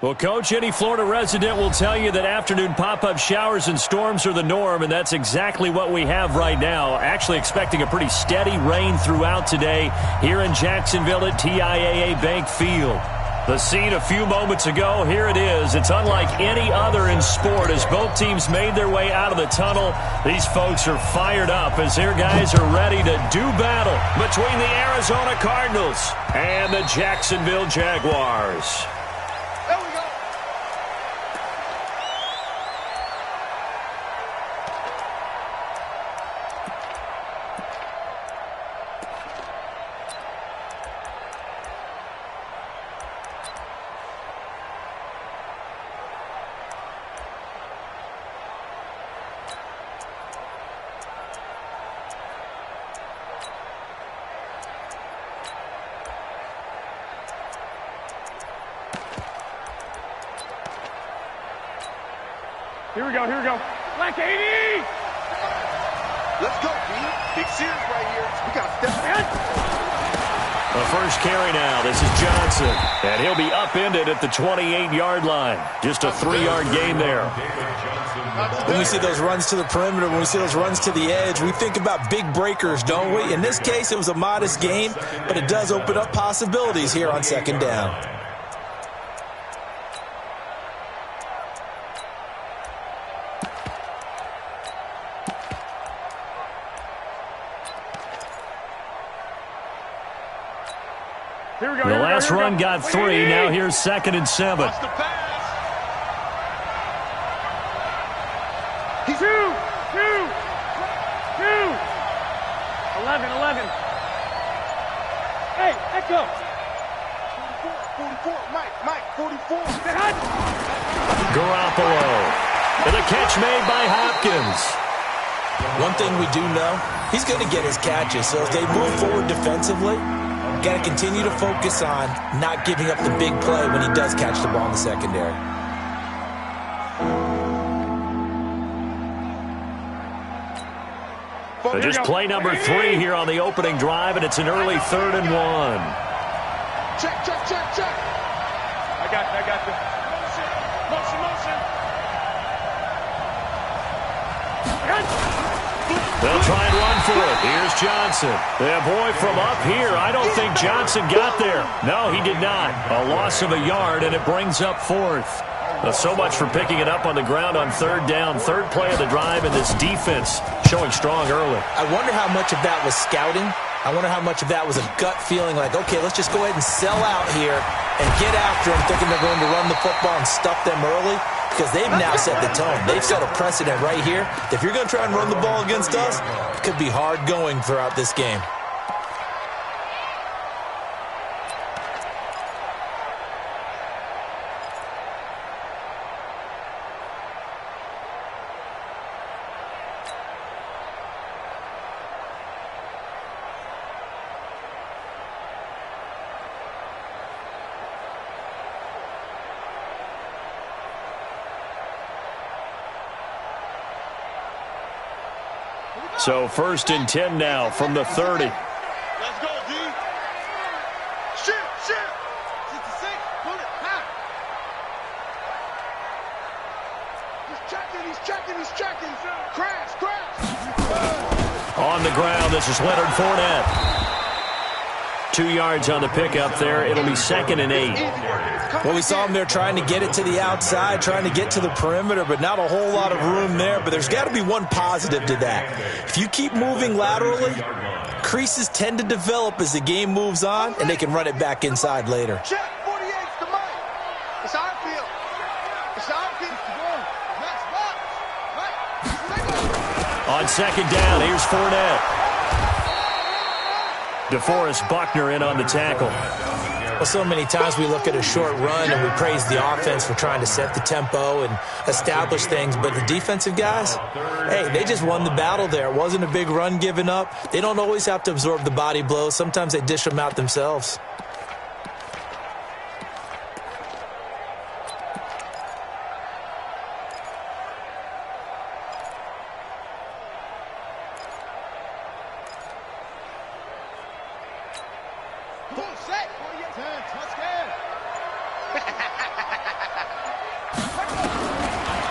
Well, Coach, any Florida resident will tell you that afternoon pop-up showers and storms are the norm, and that's exactly what we have right now. Actually expecting a pretty steady rain throughout today here in Jacksonville at TIAA Bank Field. The scene a few moments ago, here it is. It's unlike any other in sport as both teams made their way out of the tunnel. These folks are fired up as their guys are ready to do battle between the Arizona Cardinals and the Jacksonville Jaguars. Here we go, here we go. Black 80! Let's go, B. Big series right here. We got to step ahead. The first carry now. This is Johnson. And he'll be upended at the 28-yard line. Just a 3-yard gain there. When we see those runs to the perimeter, when we see those runs to the edge, we think about big breakers, don't we? In this case, it was a modest gain, but it does open up possibilities here on second down. The last run got 3. Now here's 2nd and 7. He's 2. 11. Hey, echo. 44, Mike, 44. Garoppolo. And the catch made by Hopkins. One thing we do know, he's going to get his catches. So as they move forward defensively, got to continue to focus on not giving up the big play when he does catch the ball in the secondary. So just play number 3 here on the opening drive, and it's an early 3rd and 1. Check. I got you. Motion. They'll try and run for it. Here's Johnson. Boy, from up here, I don't think Johnson got there. No, he did not. A loss of a yard, and it brings up 4th. So much for picking it up on the ground on 3rd down. 3rd play of the drive, and this defense showing strong early. I wonder how much of that was scouting. I wonder how much of that was a gut feeling like, okay, let's just go ahead and sell out here and get after them, thinking they're going to run the football and stuff them early. Because they've now set the tone. They've set a precedent right here. If you're going to try and run the ball against us, it could be hard going throughout this game. So 1st and 10 now from the 30. Let's go, D. Shit. 66, pull it, high. He's checking. Crash. On the ground, this is Leonard Fournette. 2 yards on the pickup there. It'll be 2nd and 8. Well, we saw him there trying to get it to the outside, trying to get to the perimeter, but not a whole lot of room there. But there's got to be one positive to that. If you keep moving laterally, creases tend to develop as the game moves on, and they can run it back inside later. Check, 48's the Mike. It's our field. On 2nd down, here's Fournette. DeForest Buckner in on the tackle. Well, so many times we look at a short run and we praise the offense for trying to set the tempo and establish things, but the defensive guys, hey, they just won the battle there. It wasn't a big run given up. They don't always have to absorb the body blows. Sometimes they dish them out themselves.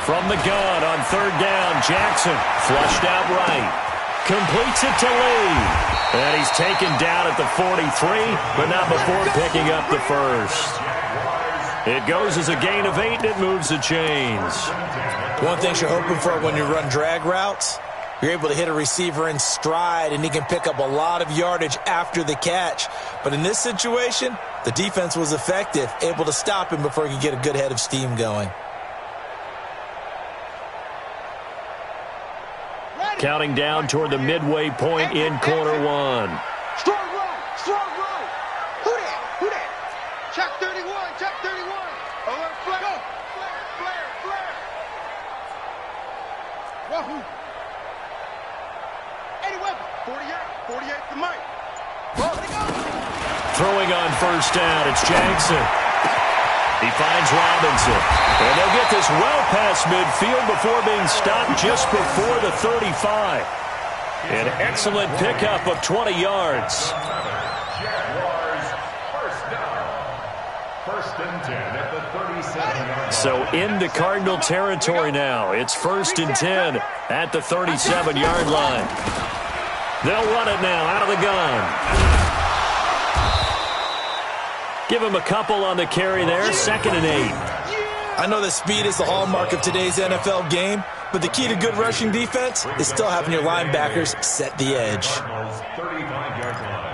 From the gun on third down, Jackson flushed out right. Completes it to Lee. And he's taken down at the 43, but not before picking up the first. It goes as a gain of 8, and it moves the chains. One thing you're hoping for when you run drag routes, you're able to hit a receiver in stride, and he can pick up a lot of yardage after the catch. But in this situation, the defense was effective, able to stop him before he could get a good head of steam going. Counting down toward the midway point in quarter one. Strong right, strong right. Who that? Who that? Check 31, check 31. Alert, flare. Go. Flare, flare. Wahoo. 80 weapon. 48 to Mike. Throwing on first down, it's Jackson. He finds Robinson. And they'll get this well past midfield before being stopped just before the 35. An excellent pickup of 20 yards. Jaguars first down. First and 10 at the 37-yard line. So into Cardinal territory now. It's first and 10 at the 37-yard line. They'll run it now out of the gun. Give him a couple on the carry there. Second and 8. I know that speed is the hallmark of today's NFL game, but the key to good rushing defense is still having your linebackers set the edge. 35-yard line.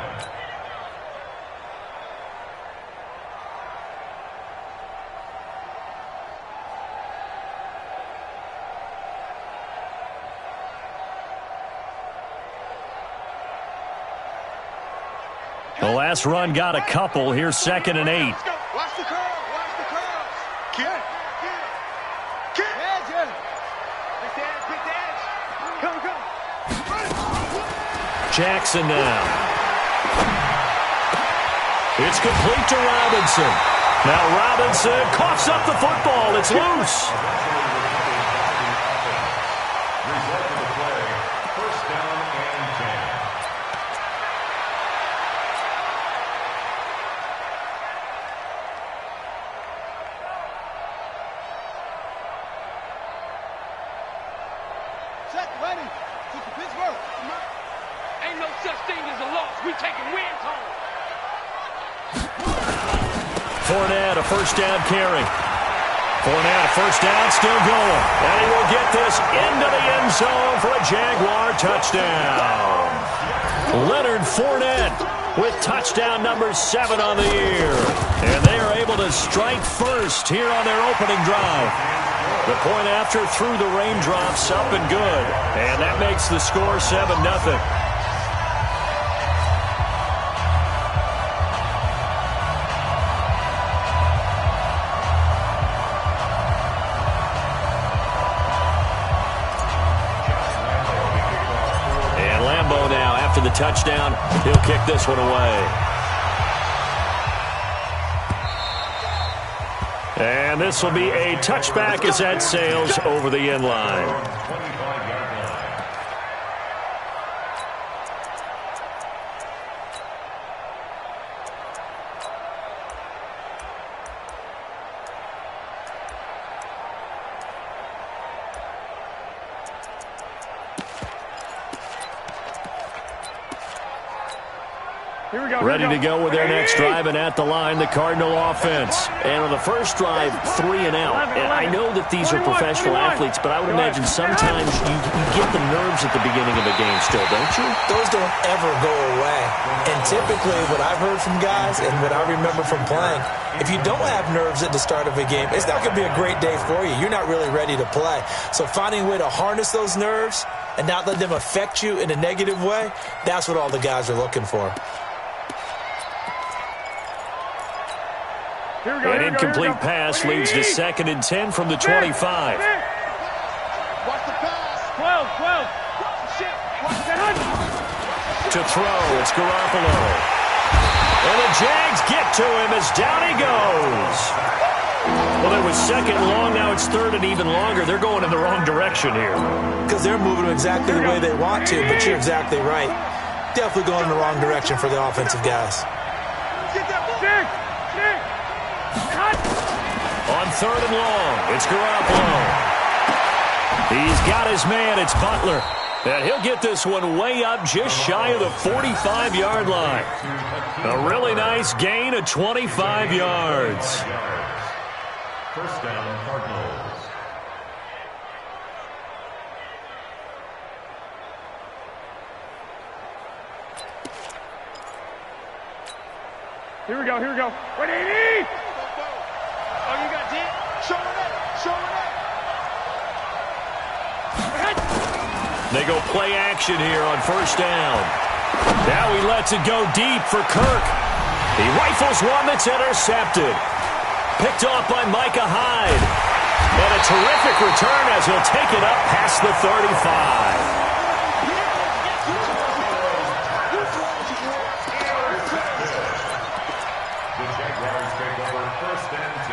The last run got a couple. Here's second and 8. Watch the curl, watch the curl. Kid. Edge. Pick the edge. Come. Jackson now. It's complete to Robinson. Now Robinson coughs up the football. It's loose. Result of the play, first down and 10. Set, ready. To Pittsburgh. Ain't no such thing as a loss. We taking wins home. Fournette, a first down carry. Fournette, first down, still going. And he will get this into the end zone for a Jaguar touchdown. Leonard Fournette with touchdown number 7 on the year. And they are able to strike first here on their opening drive. The point after through the raindrops, up and good. And that makes the score 7-0. And Lambeau now, after the touchdown, he'll kick this one away. And this will be a touchback as that sails over the end line. 25-yard line. Here we go. Ready to go with their next drive, and at the line, the Cardinal offense. And on the first drive, 3 and out. And I know that these are professional athletes, but I would imagine sometimes you get the nerves at the beginning of a game still, don't you? Those don't ever go away. And typically what I've heard from guys and what I remember from playing, if you don't have nerves at the start of a game, it's not going to be a great day for you. You're not really ready to play. So finding a way to harness those nerves and not let them affect you in a negative way, that's what all the guys are looking for. An incomplete pass leads to second and 10 from the 25. Watch the pass. 12. To throw, it's Garoppolo. And the Jags get to him as down he goes. Well, it was second and long, now it's third and even longer. They're going in the wrong direction here. Because they're moving exactly the way they want to, but you're exactly right. Definitely going in the wrong direction for the offensive guys. On third and long, it's Garoppolo. He's got his man. It's Butler. And he'll get this one way up just shy of the 45-yard line. A really nice gain of 25 yards. First down, Cardinals. Here we go, here we go. Wait, Eddie! Oh, you got deep? Show her that, show her that. They go play action here on first down. Now he lets it go deep for Kirk. He rifles one that's intercepted. Picked off by Micah Hyde. And a terrific return as he'll take it up past the 35. The Jaguars take over first and 10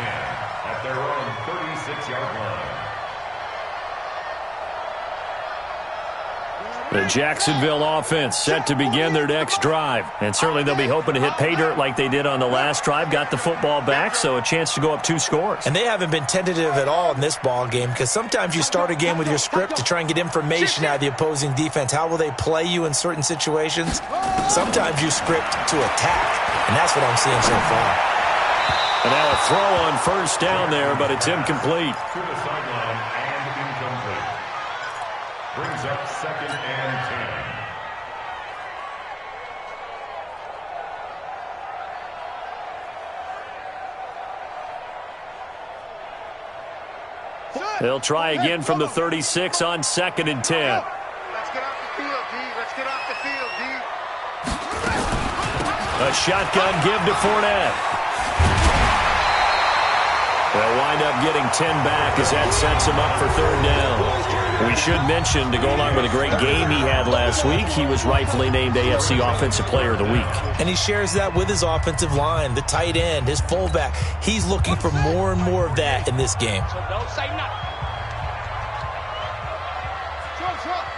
at their own 36-yard line. The Jacksonville offense set to begin their next drive. And certainly they'll be hoping to hit pay dirt like they did on the last drive. Got the football back, so a chance to go up 2 scores. And they haven't been tentative at all in this ball game because sometimes you start a game with your script to try and get information out of the opposing defense. How will they play you in certain situations? Sometimes you script to attack, and that's what I'm seeing so far. And now a throw on first down there, but it's incomplete. To the sideline and incomplete. Brings up second and 10. They'll try again from the 36 on second and 10. Let's get off the field, D. Let's get off the field, D. A shotgun give to Fournette. They'll wind up getting 10 back as that sets him up for third down. We should mention, to go along with a great game he had last week, he was rightfully named AFC Offensive Player of the Week. And he shares that with his offensive line, the tight end, his fullback. He's looking for more and more of that in this game. So don't say nothing. Trump.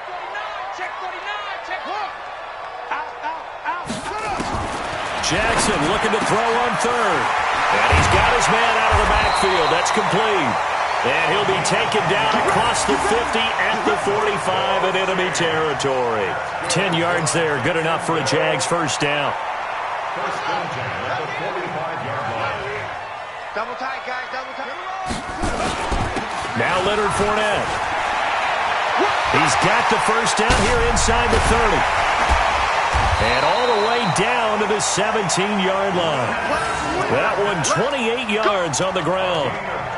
49, check 49, check hook. Out. Jackson looking to throw on third. And he's got his man out of the backfield. That's complete. And he'll be taken down across the 50 at the 45 in enemy territory. 10 yards there, good enough for a Jags first down. First and 10 at the 45-yard line. Double tight, guys, double tight. Now Leonard Fournette. He's got the first down here inside the 30. And all the way down to the 17-yard line. That one 28 yards on the ground.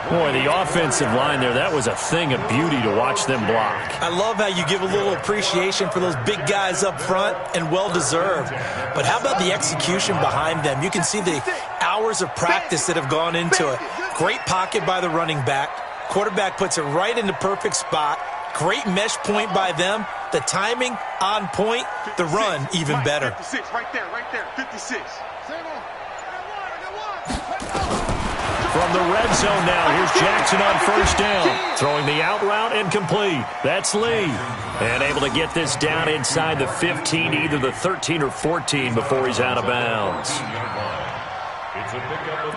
Boy, the offensive line there, that was a thing of beauty to watch them block. I love how you give a little appreciation for those big guys up front, and well-deserved. But how about the execution behind them? You can see the hours of practice that have gone into it. Great pocket by the running back. Quarterback puts it right in the perfect spot. Great mesh point by them. The timing on point. The run even better. 56, right there, 56. From the red zone now, here's Jackson on first down. Throwing the out route incomplete. That's Lee. And able to get this down inside the 15, either the 13 or 14 before he's out of bounds. It's a pickup of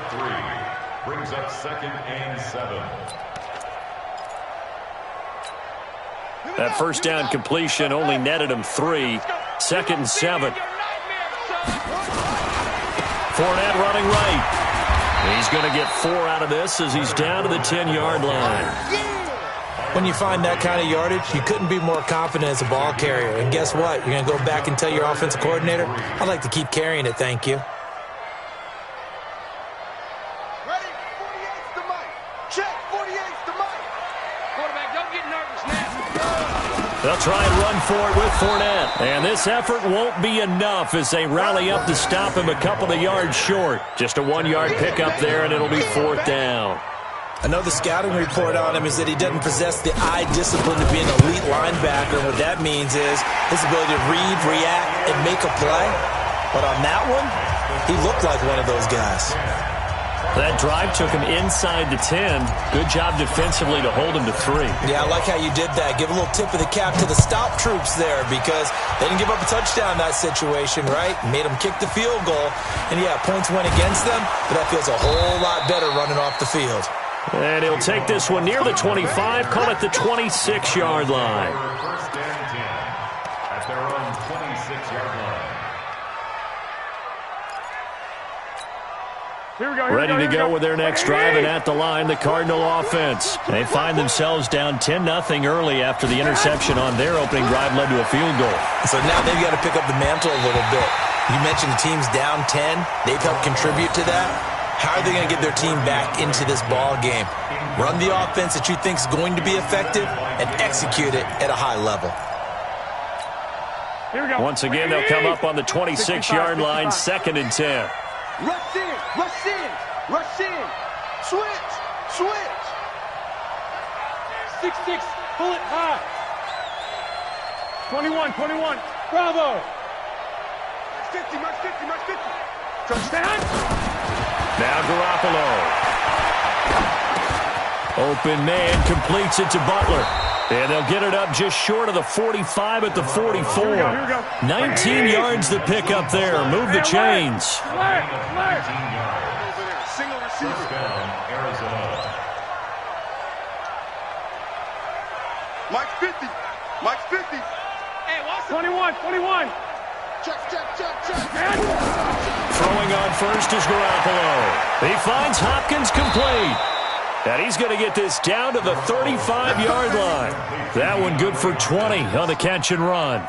3. Brings up second and 7. That first down completion only netted him 3. Second and 7. Fournette running right. He's going to get 4 out of this as he's down to the 10-yard line. When you find that kind of yardage, you couldn't be more confident as a ball carrier. And guess what? You're going to go back and tell your offensive coordinator, I'd like to keep carrying it, thank you. Ready? 48's the mic. Check, 48's the mic. Quarterback, don't get nervous now. They'll try and run for it with Fournette. And this effort won't be enough as they rally up to stop him a couple of yards short. Just a 1-yard pickup there, and it'll be 4th down. I know the scouting report on him is that he doesn't possess the eye discipline to be an elite linebacker. And what that means is his ability to read, react, and make a play. But on that one, he looked like one of those guys. That drive took him inside the 10. Good job defensively to hold him to 3. Yeah, I like how you did that. Give a little tip of the cap to the stop troops there because they didn't give up a touchdown in that situation, right? Made them kick the field goal. And, yeah, points went against them, but that feels a whole lot better running off the field. And he'll take this one near the 25, call it the 26-yard line. First and 10 at their own 26-yard line. Here we go. Ready to go with their next drive, and at the line, the Cardinal offense. They find themselves down 10-0 early after the interception on their opening drive led to a field goal. So now they've got to pick up the mantle a little bit. You mentioned the team's down 10. They've helped contribute to that. How are they going to get their team back into this ball game? Run the offense that you think is going to be effective and execute it at a high level. Here we go. Once again, they'll come up on the 26-yard line, 2nd and 10. Rush in, rush in, rush in. Switch, switch. 6-6, pull it high. 21. Bravo. 50, much 50, much 50. Touchdown. Now Garoppolo. Open man, completes it to Butler. And they'll get it up just short of the 45 at the 44. Here we go. 19 yards to pick up there. Move the chains. Single receiver. First down, Arizona. Mike 50. Mike 50. Hey, what's 21. Check. Throwing on first is Garoppolo. He finds Hopkins complete. And he's going to get this down to the 35-yard line. That one good for 20 on the catch and run.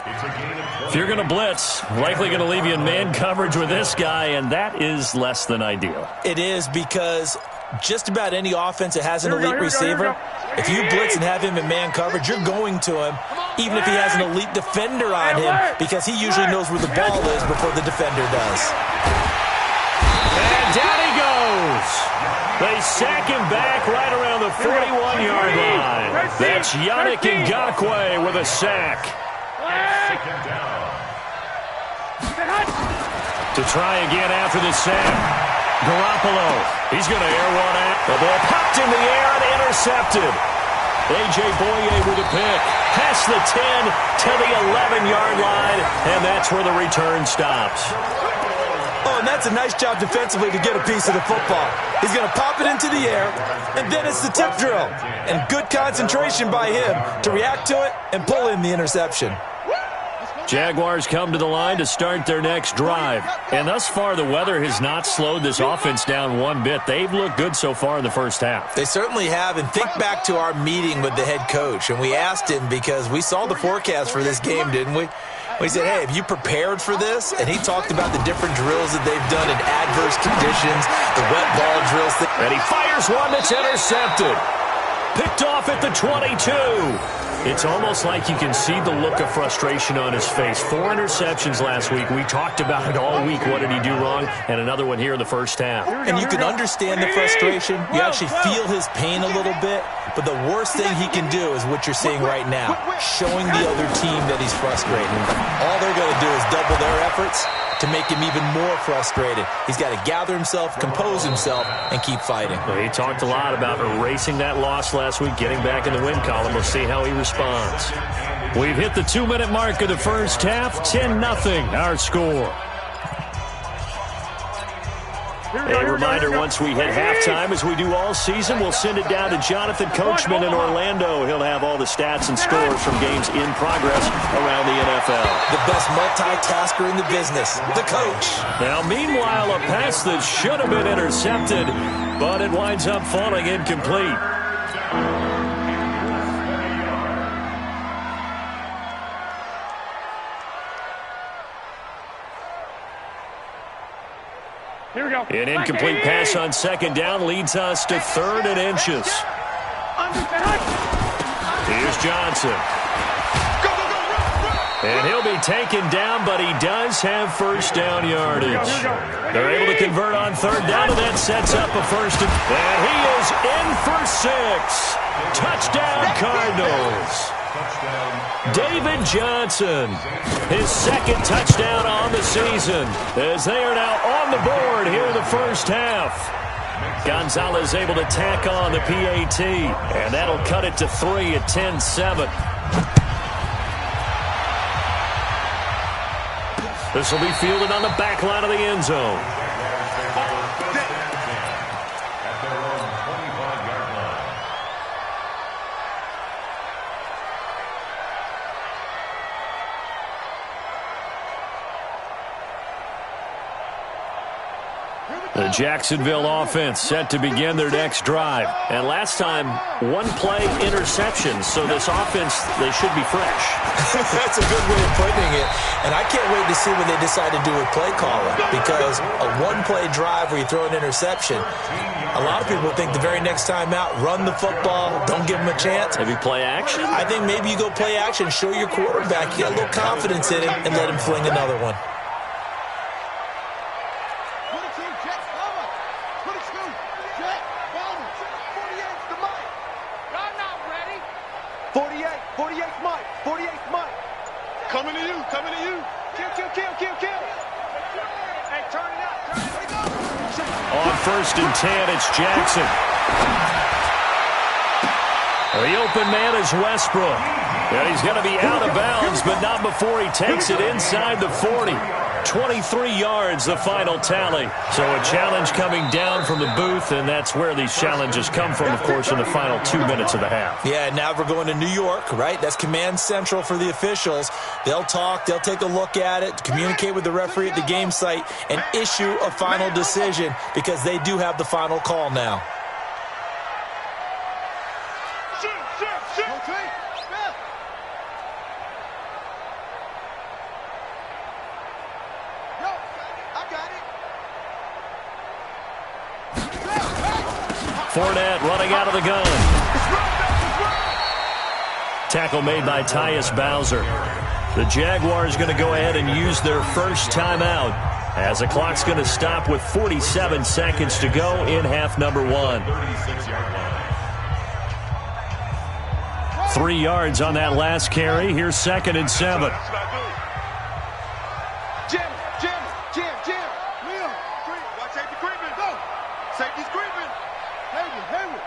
If you're going to blitz, likely going to leave you in man coverage with this guy, and that is less than ideal. It is, because just about any offense that has an elite receiver, if you blitz and have him in man coverage, you're going to him, even if he has an elite defender on him, because he usually knows where the ball is before the defender does. And down he goes. They sack him back right around the 41-yard line. That's Yannick Ngakoue with a sack. Second down. To try again after the sack. Garoppolo. He's going to air one out. The ball popped in the air and intercepted. A.J. Boye with a pick. Past the 10 to the 11-yard line, and that's where the return stops. Oh, and that's a nice job defensively to get a piece of the football. He's going to pop it into the air, and then it's the tip drill. And good concentration by him to react to it and pull in the interception. Jaguars come to the line to start their next drive. And thus far, the weather has not slowed this offense down one bit. They've looked good so far in the first half. They certainly have. And think back to our meeting with the head coach. And we asked him, because we saw the forecast for this game, didn't we? We said, hey, have you prepared for this? And he talked about the different drills that they've done in adverse conditions, the wet ball drills. And he fires one that's intercepted. Picked off at the 22. It's almost like you can see the look of frustration on his face. 4 interceptions last week. We talked about it all week. What did he do wrong? And another one here in the first half. And you can understand the frustration. You actually feel his pain a little bit. But the worst thing he can do is what you're seeing right now, showing the other team that he's frustrated. All they're going to do is double their efforts to make him even more frustrated. He's got to gather himself, compose himself, and keep fighting. Well, he talked a lot about erasing that loss last week, getting back in the win column. We'll see how he responds. We've hit the 2-minute mark of the first half. 10-0 our score. A reminder, once we hit halftime, as we do all season, we'll send it down to Jonathan Coachman in Orlando. He'll have all the stats and scores from games in progress around the NFL. The best multitasker in the business, the coach. Now, meanwhile, a pass that should have been intercepted, but it winds up falling incomplete. Here we go. An incomplete pass on second down leads us to 3rd and inches. Here's Johnson. And he'll be taken down, but he does have first down yardage. They're able to convert on 3rd down, and that sets up a first. And he is in for 6. Touchdown, Cardinals. David Johnson, his 2nd touchdown on the season, as they are now on the board here in the first half. Gonzalez able to tack on the PAT, and that'll cut it to 3 at 10-7. This will be fielded on the back line of the end zone. The Jacksonville offense set to begin their next drive. And last time, one-play interception. So this offense, they should be fresh. That's a good way of putting it. And I can't wait to see what they decide to do with play calling. Because a one-play drive where you throw an interception, a lot of people think the very next time out, run the football, don't give them a chance. Maybe play action? I think maybe you go play action, show your quarterback you got a little confidence in him, and let him fling another one. 48's Mike. 48's Mike. Coming to you. Coming to you. Kill. Hey, turn it out. On 1st and 10, it's Jackson. The open man is Westbrook. And he's going to be out of bounds, but not before he takes it inside the 40. 23 yards, the final tally. So a challenge coming down from the booth, and that's where these challenges come from, of course, in the final 2 minutes of the half. Yeah, now we're going to New York, right? That's command central for the officials. They'll talk, they'll take a look at it, communicate with the referee at the game site, and issue a final decision because they do have the final call now. Fournette running out of the gun. Tackle made by Tyus Bowser. The Jaguars going to go ahead and use their first timeout as the clock's going to stop with 47 seconds to go in half number 1. 3 yards on that last carry. Here's 2nd and 7. Jim. Liam. Watch safety creeping. Go. Safety's creeping. Hayward.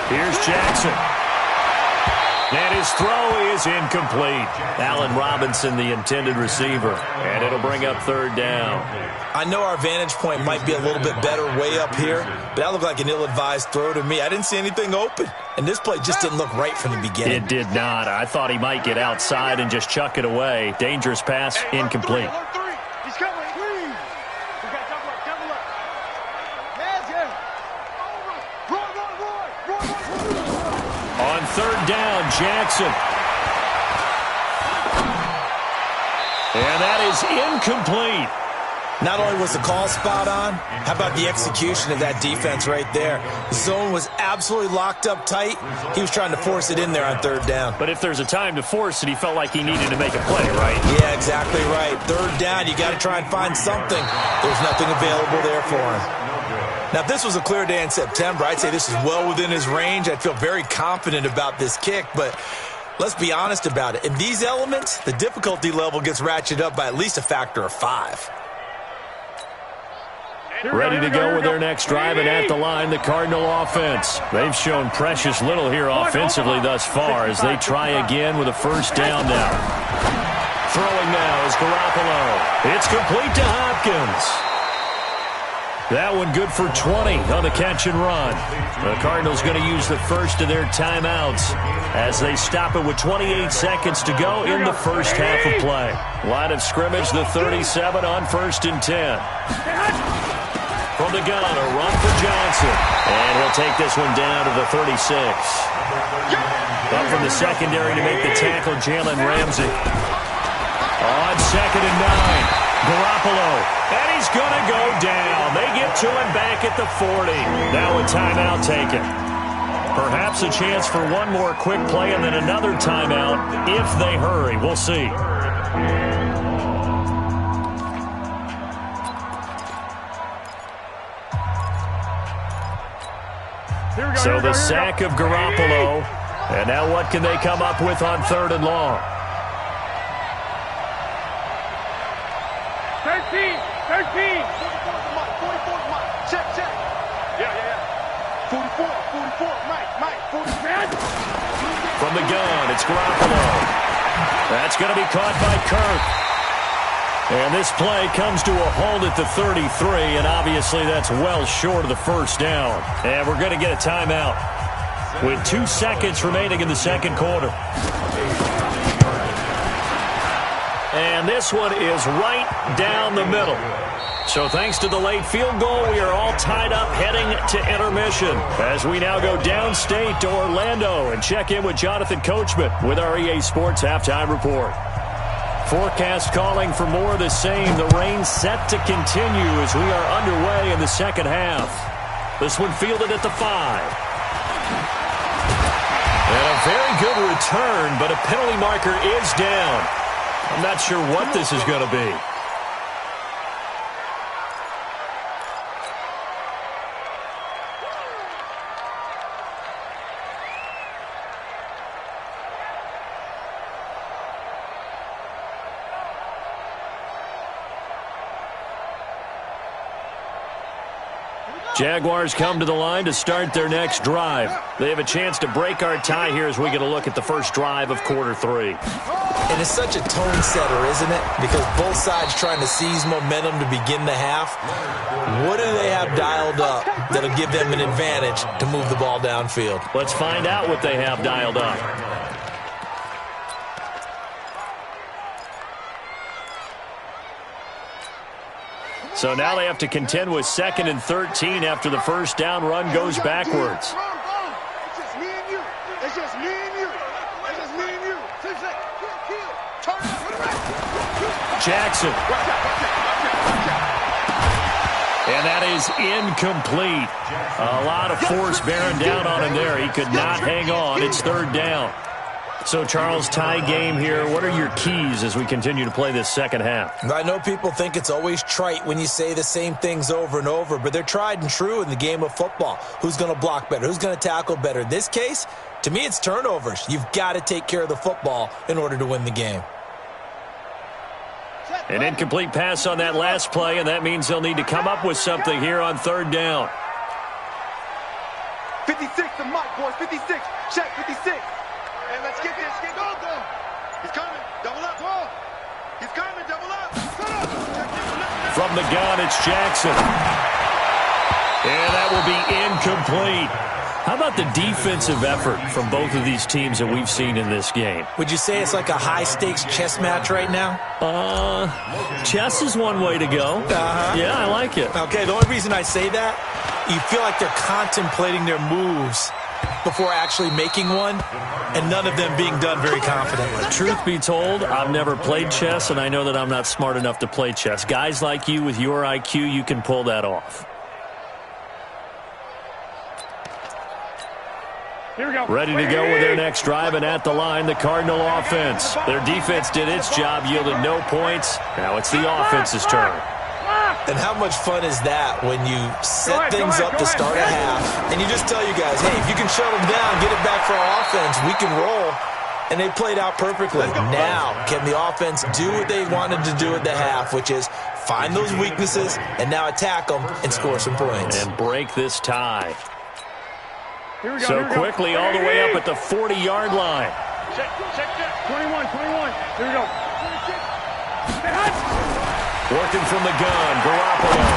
Here's Jackson. And his throw is incomplete. Allen Robinson, the intended receiver. And it'll bring up 3rd down. I know our vantage point might be a little bit better way up here, but that looked like an ill-advised throw to me. I didn't see anything open, and this play just didn't look right from the beginning. It did not. I thought he might get outside and just chuck it away. Dangerous pass, incomplete. He's coming. We got double up. Hands in. Roy. On 3rd down, Jackson. And that is incomplete. Not only was the call spot on, how about the execution of that defense right there? The zone was absolutely locked up tight. He was trying to force it in there on 3rd down. But if there's a time to force it, he felt like he needed to make a play, right? Yeah, exactly right. 3rd down, you got to try and find something. There's nothing available there for him. Now, if this was a clear day in September, I'd say this is well within his range. I'd feel very confident about this kick, but let's be honest about it. In these elements, the difficulty level gets ratcheted up by at least a factor of 5. Ready to go with their next drive, and at the line, the Cardinal offense. They've shown precious little here offensively thus far as they try again with a 1st down now. Throwing now is Garoppolo. It's complete to Hopkins. That one good for 20 on the catch and run. The Cardinals going to use the first of their timeouts as they stop it with 28 seconds to go in the first half of play. Line of scrimmage, the 37 on 1st and 10. From the gun, a run for Johnson. And he'll take this one down to the 36. Up from the secondary to make the tackle, Jalen Ramsey. On 2nd and 9. Garoppolo, and he's going to go down. They get to him back at the 40. Now a timeout taken. Perhaps a chance for one more quick play and then another timeout if they hurry. We'll see. So the sack of Garoppolo. And now what can they come up with on 3rd and long? 13. 44 Mike. Check. Yeah. 44 Mike. 40. From the gun, it's Garoppolo. That's going to be caught by Kirk. And this play comes to a halt at the 33, and obviously that's well short of the 1st down. And we're going to get a timeout with 2 seconds remaining in the 2nd quarter. And this one is right down the middle. So thanks to the late field goal, we are all tied up heading to intermission as we now go downstate to Orlando and check in with Jonathan Coachman with our EA Sports Halftime Report. Forecast calling for more of the same. The rain set to continue as we are underway in the second half. This one fielded at the 5. And a very good return, but a penalty marker is down. I'm not sure what this is going to be. Jaguars come to the line to start their next drive. They have a chance to break our tie here as we get a look at the first drive of quarter 3. And it's such a tone setter, isn't it? Because both sides trying to seize momentum to begin the half. What do they have dialed up that'll give them an advantage to move the ball downfield? Let's find out what they have dialed up. So now they have to contend with 2nd and 13 after the first down run goes backwards. It's just me and you. It's just me and you. It's just me and you. Turn up. Jackson. And that is incomplete. A lot of force bearing down on him there. He could not hang on. It's 3rd down. So, Charles, tie game here. What are your keys as we continue to play this second half? I know people think it's always trite when you say the same things over and over, but they're tried and true in the game of football. Who's going to block better? Who's going to tackle better? In this case, to me, it's turnovers. You've got to take care of the football in order to win the game. An incomplete pass on that last play, and that means they'll need to come up with something here on 3rd down. 56 to Mike, boys. 56. Check 56. And let's get this. Get go. He's coming. Double up. Go. He's coming. Double up. From the gun, it's Jackson. And that will be incomplete. How about the defensive effort from both of these teams that we've seen in this game? Would you say it's like a high-stakes chess match right now? Chess is one way to go. Yeah, I like it. Okay, the only reason I say that, you feel like they're contemplating their moves before actually making one, and none of them being done very confidently. Truth be told, I've never played chess, and I know that I'm not smart enough to play chess. Guys like you with your IQ, you can pull that off. Here we go. Ready to go with their next drive, and at the line, the Cardinal offense. Their defense did its job, yielded no points. Now it's the offense's turn. And how much fun is that when you set things up to start a half, and you just tell you guys, hey, if you can shut them down, get it back for our offense, we can roll. And they played out perfectly. Now, can the offense do what they wanted to do at the half, which is find those weaknesses and now attack them and score some points. And break this tie. Here we go. So quickly all the way up at the 40-yard line. Check. 21. Here we go. Working from the gun, Garoppolo.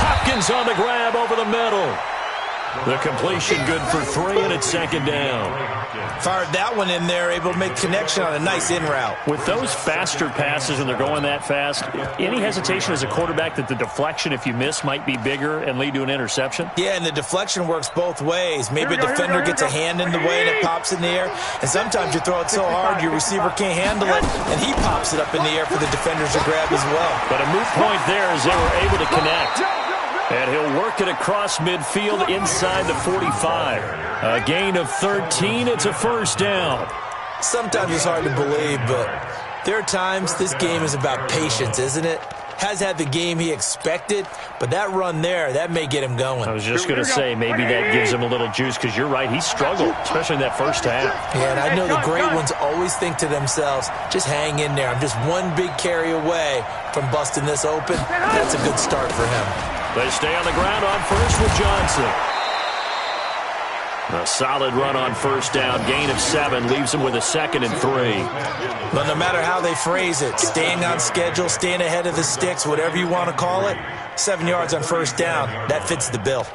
Hopkins on the grab over the middle. The completion good for 3, and it's 2nd down. Fired that one in there, able to make connection on a nice in route. With those faster passes and they're going that fast, any hesitation as a quarterback that the deflection, if you miss, might be bigger and lead to an interception? Yeah, and the deflection works both ways. Maybe a defender gets a hand in the way and it pops in the air. And sometimes you throw it so hard your receiver can't handle it, and he pops it up in the air for the defenders to grab as well. But a moot point there as they were able to connect. And he'll work it across midfield inside the 45. A gain of 13. It's a 1st down. Sometimes it's hard to believe, but there are times this game is about patience, isn't it? Has had the game he expected, but that run there, that may get him going. I was just going to say, maybe that gives him a little juice, because you're right, he struggled, especially in that first half. Yeah, and I know the great ones always think to themselves, just hang in there. I'm just one big carry away from busting this open. That's a good start for him. They stay on the ground on first with Johnson. A solid run on 1st down. Gain of 7 leaves them with a 2nd and 3. But no matter how they phrase it, staying on schedule, staying ahead of the sticks, whatever you want to call it, 7 yards on 1st down, that fits the bill.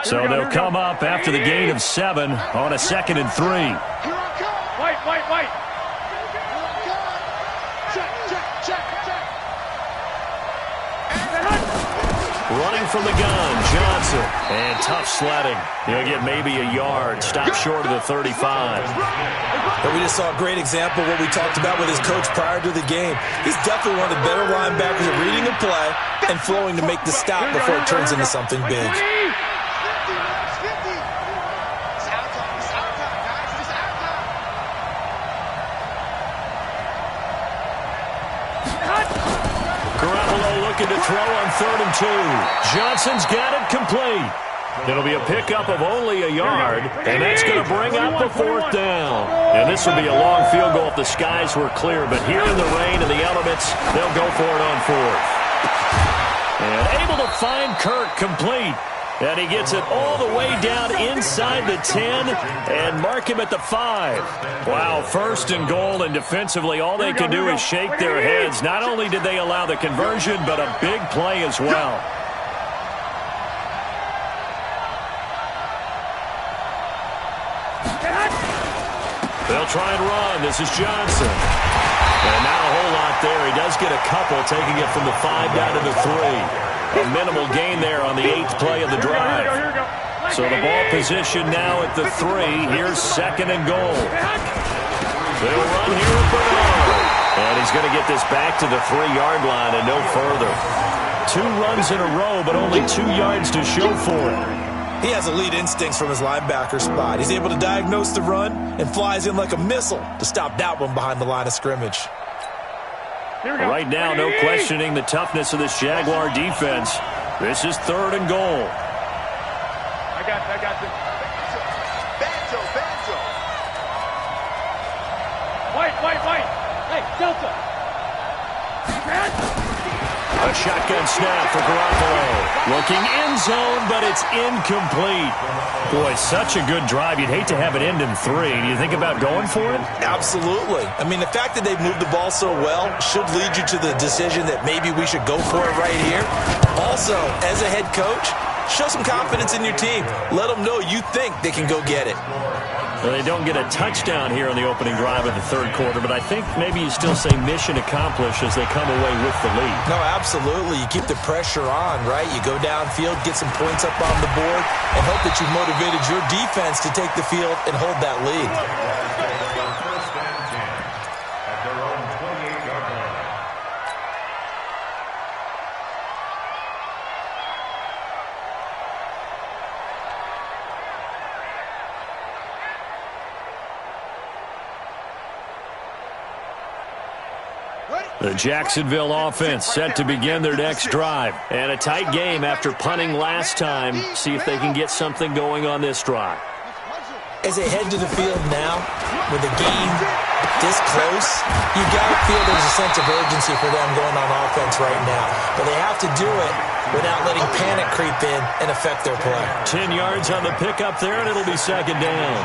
So they'll come up after the gain of 7 on a 2nd and 3. Wait. Running from the gun, Johnson. And tough sledding. He'll get maybe a yard. Stop short of the 35. But we just saw a great example of what we talked about with his coach prior to the game. He's definitely one of the better linebackers at reading a play and flowing to make the stop before it turns into something big. Looking to throw on 3rd and 2. Johnson's got it complete. It'll be a pickup of only a yard, and that's going to bring up the 4th down. And this would be a long field goal if the skies were clear, but here in the rain and the elements, they'll go for it on 4th. And able to find Kirk complete. And he gets it all the way down inside the 10 and mark him at the 5. Wow, 1st and goal, and defensively all they can do is shake their heads. Not only did they allow the conversion, but a big play as well. They'll try and run. This is Johnson. And not a whole lot there. He does get a couple, taking it from the 5 down to the 3. A minimal gain there on the 8th play of the drive. So the ball position now at the 3. Here's 2nd and goal. They'll run here with Bernard. And he's going to get this back to the 3-yard line and no further. 2 runs in a row, but only 2 yards to show for it. He has elite instincts from his linebacker spot. He's able to diagnose the run and flies in like a missile to stop that one behind the line of scrimmage. Right now, no questioning the toughness of this Jaguar defense. This is 3rd and goal. I got this. Banjo. White. Hey, Delta. A shotgun snap for Garoppolo. Looking end zone, but it's incomplete. Boy, such a good drive. You'd hate to have it end in 3. Do you think about going for it? Absolutely. I mean, the fact that they've moved the ball so well should lead you to the decision that maybe we should go for it right here. Also, as a head coach, show some confidence in your team. Let them know you think they can go get it. Well, they don't get a touchdown here on the opening drive of the 3rd quarter, but I think maybe you still say mission accomplished as they come away with the lead. No, absolutely. You keep the pressure on, right? You go downfield, get some points up on the board, and hope that you've motivated your defense to take the field and hold that lead. First and 10 at their own 28-yard line. The Jacksonville offense set to begin their next drive. And a tight game after punting last time. See if they can get something going on this drive. As they head to the field now, with the game this close, you got to feel there's a sense of urgency for them going on offense right now. But they have to do it without letting panic creep in and affect their play. 10 yards on the pickup there, and it'll be 2nd down.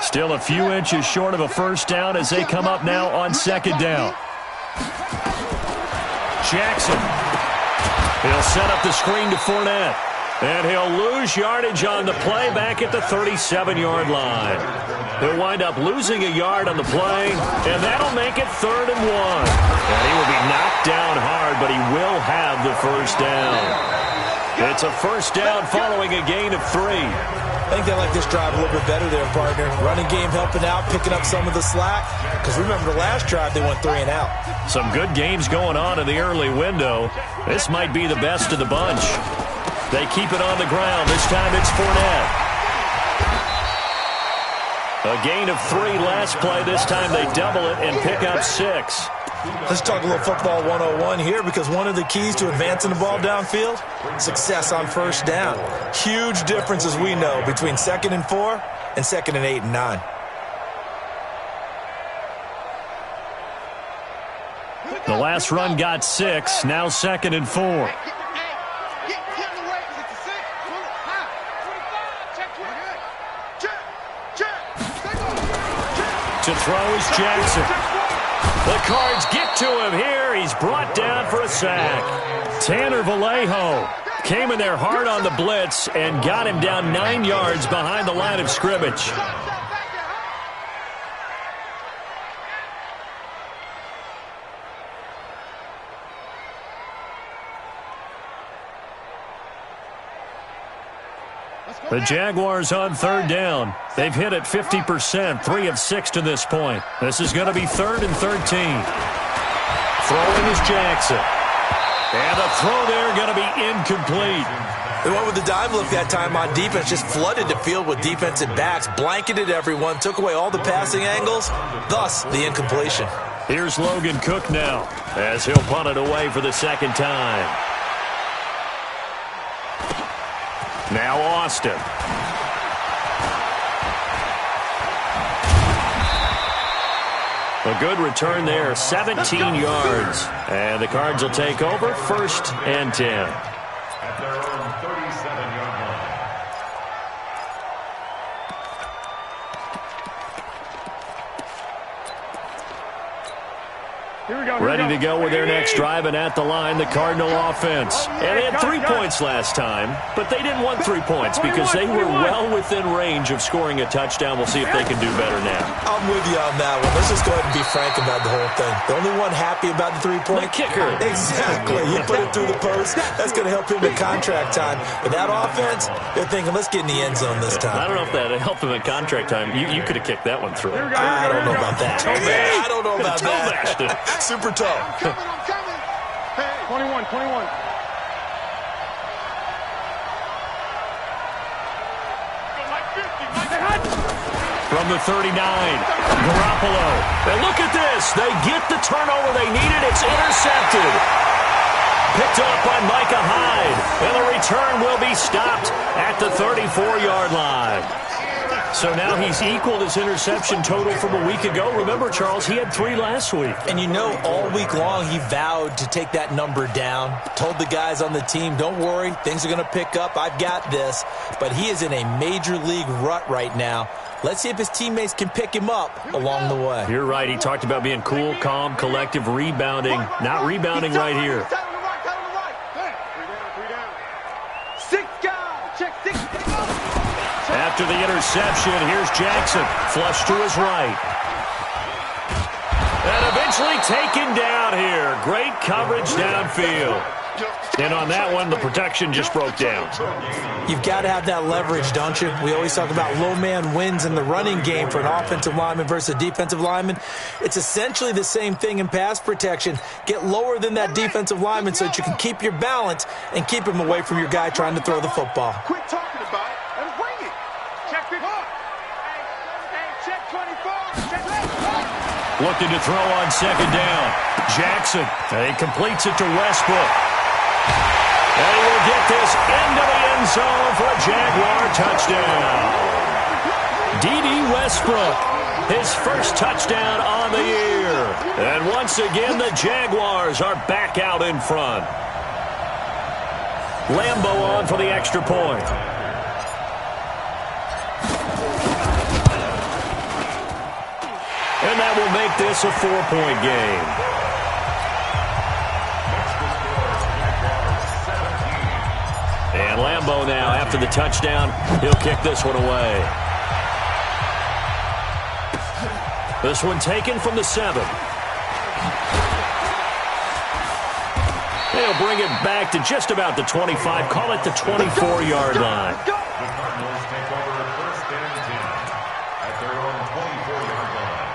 Still a few inches short of a 1st down as they come up now on 2nd down. Jackson. He'll set up the screen to Fournette. And he'll lose yardage on the play back at the 37-yard line. He'll wind up losing a yard on the play, and that'll make it 3rd and 1. And he will be knocked down hard, but he will have the 1st down. It's a 1st down following a gain of 3. I think they like this drive a little bit better there, partner. Running game helping out, picking up some of the slack. Because remember the last drive, they went 3 and out. Some good games going on in the early window. This might be the best of the bunch. They keep it on the ground. This time it's Fournette. A gain of 3 last play. This time they double it and pick up 6. Let's talk a little football 101 here, because one of the keys to advancing the ball downfield, success on 1st down. Huge difference, as we know, between 2nd and 4 and 2nd and 8 and 9. The last run got 6, now 2nd and 4. To throw is Jackson. The Cards get to him here. He's brought down for a sack. Tanner Vallejo came in there hard on the blitz and got him down 9 yards behind the line of scrimmage. The Jaguars on third down. They've hit it 50%, 3 of 6 to this point. This is going to be 3rd and 13. Throwing is Jackson. And the throw there going to be incomplete. The one with the dime look that time on defense just flooded the field with defensive backs, blanketed everyone, took away all the passing angles, thus the incompletion. Here's Logan Cook now as he'll punt it away for the second time. Now Austin. A good return there, 17 yards. And the Cards will take over, 1st and 10. At their own 37-yard line. Ready to go with their next drive, and at the line, the Cardinal offense. And they had 3 points last time, but they didn't want 3 points because they were well within range of scoring a touchdown. We'll see if they can do better now. I'm with you on that one. Let's just go ahead and be frank about the whole thing. The only one happy about the 3-point? The kicker. Exactly. He put it through the post. That's going to help him in contract time. With that offense, they're thinking, let's get in the end zone this time. I don't know if that helped him in contract time. You could have kicked that one through. I don't know about that. I don't know about that. Super toe. I'm coming. Hey, 21. From the 39, Garoppolo. And look at this. They get the turnover they needed. It's intercepted. Picked up by Micah Hyde. And the return will be stopped at the 34-yard line. So now he's equaled his interception total from a week ago. Remember, Charles, he had 3 last week. And you know, all week long he vowed to take that number down. Told the guys on the team, don't worry, things are going to pick up. I've got this. But he is in a major league rut right now. Let's see if his teammates can pick him up along the way. You're right. He talked about being cool, calm, collective, rebounding. Not rebounding right here. After the interception, here's Jackson. Flush to his right. And eventually taken down here. Great coverage downfield. And on that one, the protection just broke down. You've got to have that leverage, don't you? We always talk about low man wins in the running game for an offensive lineman versus a defensive lineman. It's essentially the same thing in pass protection. Get lower than that defensive lineman so that you can keep your balance and keep him away from your guy trying to throw the football. quit talking about it and bring it. Check 54. Hey, check 24. Check Looking to throw on second down. Jackson. He completes it to Westbrook. And he will get this into the end zone for a Jaguar touchdown. D.D. Westbrook, his first touchdown on the year. And once again, the Jaguars are back out in front. Lambo on for the extra point. And that will make this a 4-point game. And Lambo now, after the touchdown, he'll kick this one away. This one taken from the 7. They'll bring it back to just about the 25. Call it the 24-yard line. The Cardinals take over 1st and 10 at their own 24-yard line.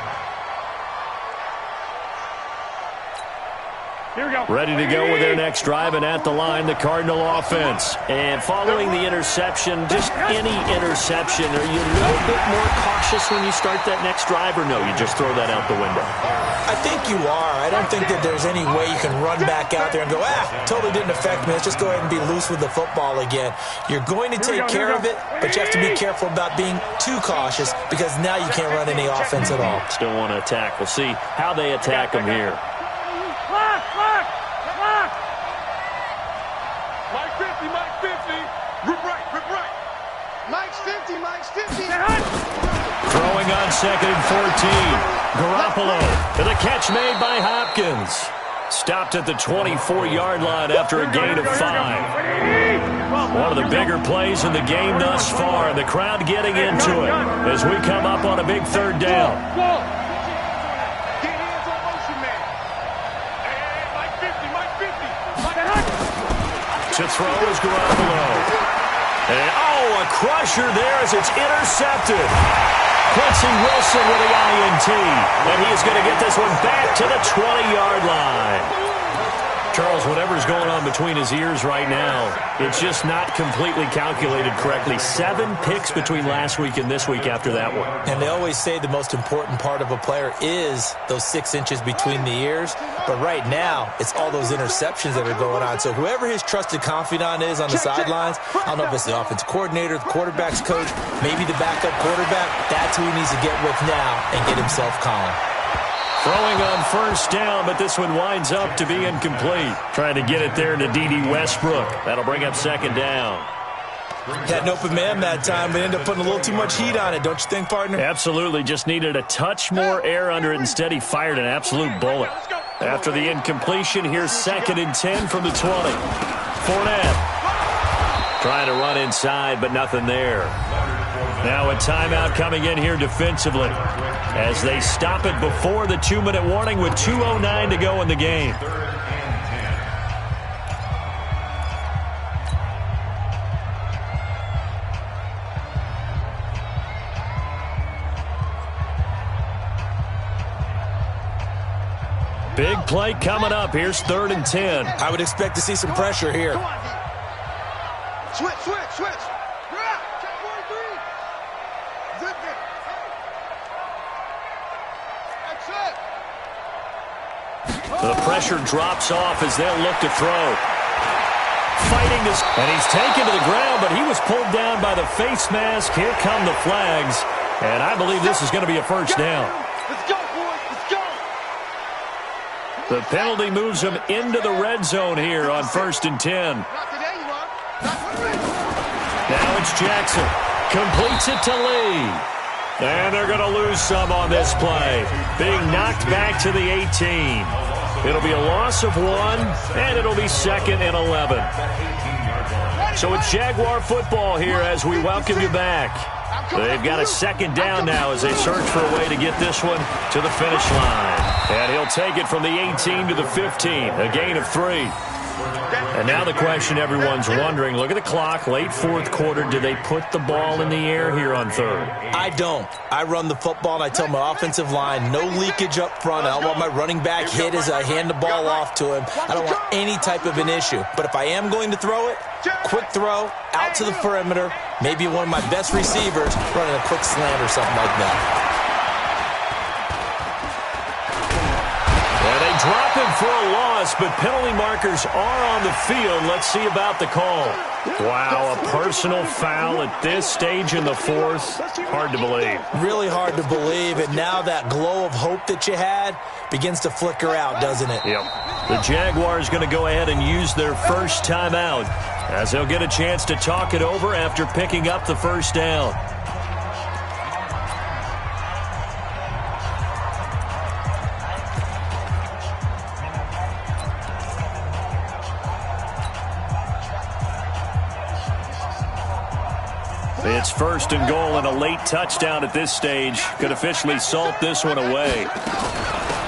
Here we go. Ready to go with their next drive, and at the line, the Cardinal offense. And following the interception, just any interception, are you a little bit more cautious when you start that next drive, or no, you just throw that out the window? I think you are. I don't think that there's any way you can run back out there and go, totally didn't affect me. Let's just go ahead and be loose with the football again. You're going to take care of it, but you have to be careful about being too cautious because now you can't run any offense at all. Still want to attack. We'll see how they attack them here. Mike's 50. From Throwing on 2nd and 14. Garoppolo to the catch made by Hopkins. Stopped at the 24-yard line after a gain of 5. One of the bigger plays in the game thus far. The crowd getting into it as we come up on a big 3rd down. To throw is Garoppolo. And, a crusher there as it's intercepted. Quincy Wilson with the INT. And he is going to get this one back to the 20-yard line. Charles, whatever's going on between his ears right now, it's just not completely calculated correctly. 7 picks between last week and this week after that one. And they always say the most important part of a player is those 6 inches between the ears. But right now, it's all those interceptions that are going on. So whoever his trusted confidant is on the sidelines, I don't know if it's the offensive coordinator, the quarterback's coach, maybe the backup quarterback, that's who he needs to get with now and get himself calm. Throwing on 1st down, but this one winds up to be incomplete. Trying to get it there to D.D. Westbrook. That'll bring up 2nd down. Had an open man that time, but ended up putting a little too much heat on it, don't you think, partner? Absolutely. Just needed a touch more air under it. Instead, he fired an absolute bullet. After the incompletion, here's 2nd and 10 from the 20. Fournette trying to run inside, but nothing there. Now a timeout coming in here defensively as they stop it before the 2-minute warning with 2:09 to go in the game. Big play coming up. Here's 3rd and 10. I would expect to see some pressure here. Switch. The pressure drops off as they'll look to throw. Fighting this, and he's taken to the ground, but he was pulled down by the face mask. Here come the flags, and I believe this is going to be a 1st down. Let's go, boys. Let's go. The penalty moves him into the red zone here on 1st and 10. Not today, you are. Now it's Jackson. Completes it to Lee. And they're going to lose some on this play. Being knocked back to the 18. It'll be a loss of 1, and it'll be 2nd and 11. So it's Jaguar football here as we welcome you back. They've got a 2nd down now as they search for a way to get this one to the finish line. And he'll take it from the 18 to the 15, a gain of 3. And now the question everyone's wondering, look at the clock, late 4th quarter, do they put the ball in the air here on 3rd? I don't. I run the football, and I tell my offensive line, no leakage up front. I don't want my running back hit as I hand the ball off to him. I don't want any type of an issue. But if I am going to throw it, quick throw, out to the perimeter, maybe one of my best receivers running a quick slant or something like that. Drop him for a loss, but penalty markers are on the field. Let's see about the call. Wow, a personal foul at this stage in the 4th. Hard to believe. Really hard to believe, and now that glow of hope that you had begins to flicker out, doesn't it? Yep. The Jaguars going to go ahead and use their 1st timeout as they'll get a chance to talk it over after picking up the 1st down. It's 1st and goal and a late touchdown at this stage. Could officially salt this one away.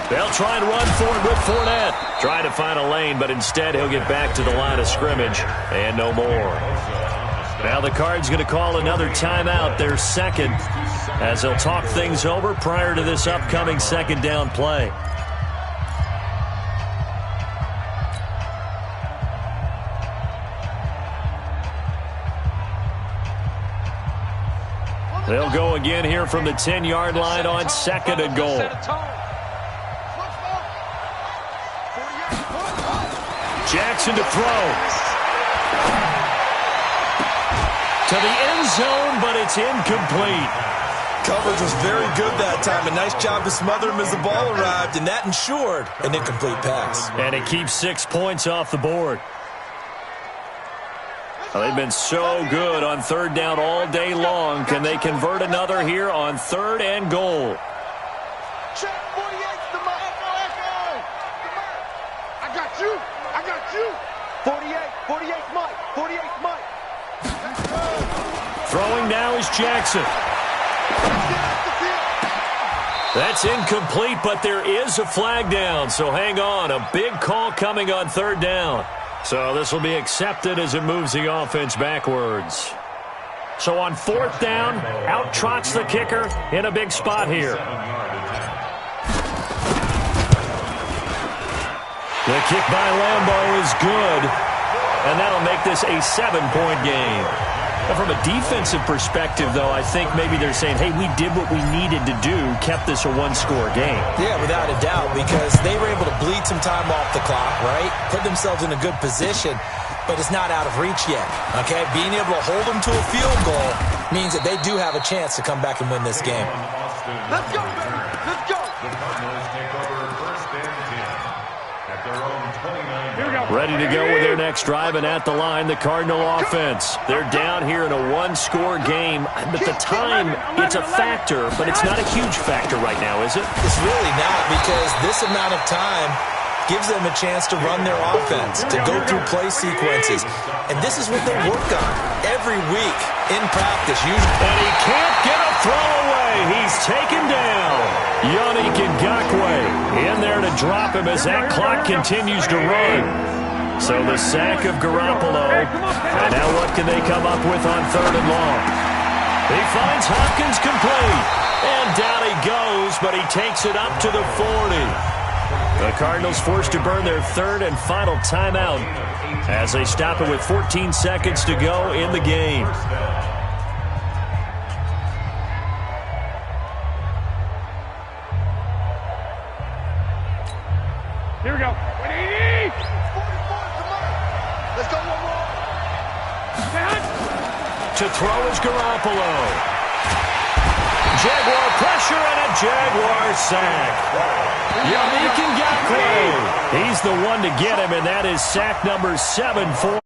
They'll try and run for it with Fournette. Trying to find a lane, but instead he'll get back to the line of scrimmage and no more. Now the Cards going to call another timeout, their 2nd, as they'll talk things over prior to this upcoming 2nd down play. They'll go again here from the 10-yard line on 2nd and goal. Jackson to throw. To the end zone, but it's incomplete. Coverage was very good that time. A nice job to smother him as the ball arrived, and that ensured an incomplete pass. And it keeps 6 points off the board. Well, they've been so good on third down all day long. Can they convert another here on 3rd and goal? Check 48's the mark. I got you. I got you. 48's Mike. 48's Mike. Throwing now is Jackson. That's incomplete, but there is a flag down, so hang on. A big call coming on 3rd down. So this will be accepted as it moves the offense backwards. So on 4th down, out trots the kicker in a big spot here. The kick by Lambeau is good, and that'll make this a 7-point game. Now, from a defensive perspective, though, I think maybe they're saying, hey, we did what we needed to do, kept this a 1-score game. Yeah, without a doubt, because they were able to bleed some time off the clock, right? Put themselves in a good position, but it's not out of reach yet, okay? Being able to hold them to a field goal means that they do have a chance to come back and win this game. Let's go, baby. Let's go. The Cardinals take over 1st and 10 at their own 29. Here we go. Ready to go with their next drive, and at the line, the Cardinal offense. They're down here in a 1-score game. But the time, it's a factor, but it's not a huge factor right now, is it? It's really not, because this amount of time gives them a chance to run their offense, to go through play sequences. And this is what they work on every week in practice. Usually. And he can't get a throw away. He's taken down. Yannick Ngakoue in there to drop him as that clock continues to run. So the sack of Garoppolo. And now what can they come up with on 3rd and long? He finds Hopkins complete. And down he goes, but he takes it up to the 40. The Cardinals forced to burn their 3rd and final timeout as they stop it with 14 seconds to go in the game. Here we go. 180. 44's the mark. Let's go one more. To throw is Garoppolo. Jaguar pressure and a Jaguar sack. Yannick Ngakoue. He's the one to get him, and that is sack number 7 for